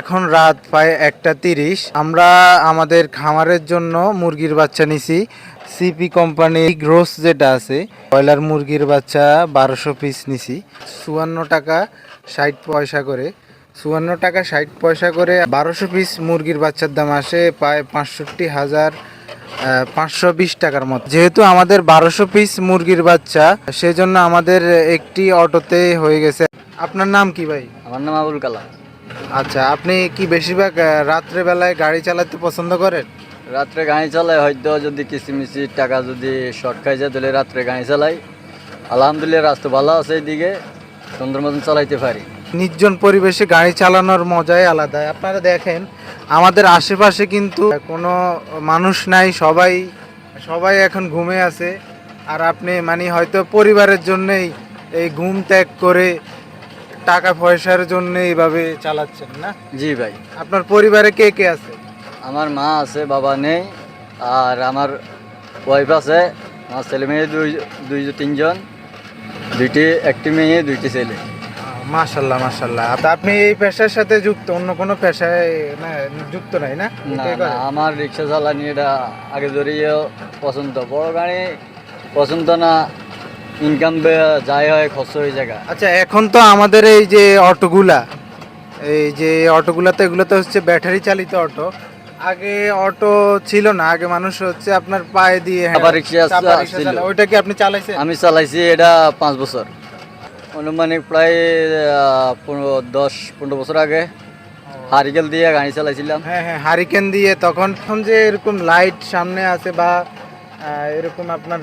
এখন রাত প্রায় 1:30। আমরা আমাদের খামারের জন্য মুরগির বাচ্চা নিছি। সিপি কোম্পানি গ্রোস যেটা আছে, ব্রয়লার মুরগির বাচ্চা 1200 পিস নিছি। 54 টাকা 60 পয়সা করে, 54 টাকা 60 পয়সা করে 1200 পিস মুরগির বাচ্চার দাম আসে প্রায় 65,520 টাকার মতো। যেহেতু আমাদের 1200 পিস মুরগির বাচ্চা, সেজন্য আমাদের একটি অটোতে হয়ে গেছে। আপনার নাম কি ভাই? আমার নাম আবুল কালাম। আচ্ছা, আপনি কি বেশিরভাগ রাত্রে বেলায় গাড়ি চালাতে পছন্দ করেন? রাত্রে গাড়ি চালাই, হয়তো যদি কিস্তিমিস্তি টাকা যদি শর্ট খাই যায় তাহলে রাত্রে গাড়ি চালাই। আলহামদুলিল্লাহ রাস্তা ভালো আছে, এইদিকে সুন্দর মতন চালাইতে পারি। নির্জন পরিবেশে গাড়ি চালানোর মজাই আলাদা। আপনারা দেখেন আমাদের আশেপাশে কিন্তু কোনো মানুষ নাই, সবাই এখন ঘুমে আছে। আর আপনি মানে হয়তো পরিবারের জন্যই এই ঘুম ত্যাগ করে টাকা পয়সার জন্য এইভাবে চালাচ্ছেন না? জি ভাই। আপনার পরিবারে কে কে আছে? আমার মা আছে, বাবা নেই, আর আমার ওয়াইফ আছে। আমার ছেলে মেয়ে তিনজন, একটি মেয়ে, দুইটি ছেলে। মাশাল্লাহ মাশাল্লাহ। আপনি এই পেশার সাথে যুক্ত, অন্য কোনো পেশায় না যুক্ত নাই না? না না, আমার রিক্সা চালানি এটা আগে ধরেও পছন্দ। বড় গাড়ি পছন্দ না, ইনকাম যাই হয় খরচ হয়ে জায়গা। আচ্ছা, এখন তো আমাদের এই যে অটোগুলাতে এগুলোতে হচ্ছে ব্যাটারি চালিত অটো। আগে অটো ছিল না, আগে মানুষ হচ্ছে আপনার পায়ে দিয়ে চাপা রিক্সা ছিল। ওইটা কি আপনি চালাইছেন? আমি চালাইছি এটা 5 বছর, অনুমানিক প্রায় 10-15 বছর আগে হারিকেল দিয়ে গাড়ি চালাইছিলাম। হ্যাঁ হ্যাঁ, হারিকেন দিয়ে। তখন যে এরকম লাইট সামনে আছে বা এরকম আপনার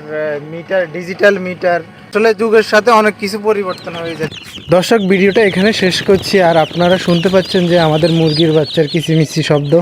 মিটার, ডিজিটাল মিটার, আসলে যুগের সাথে অনেক কিছু পরিবর্তন হয়ে যায়। দর্শক, ভিডিওটা এখানে শেষ করছি। আর আপনারা শুনতে পাচ্ছেন যে আমাদের মুরগির বাচ্চার কিচিমিচি শব্দ।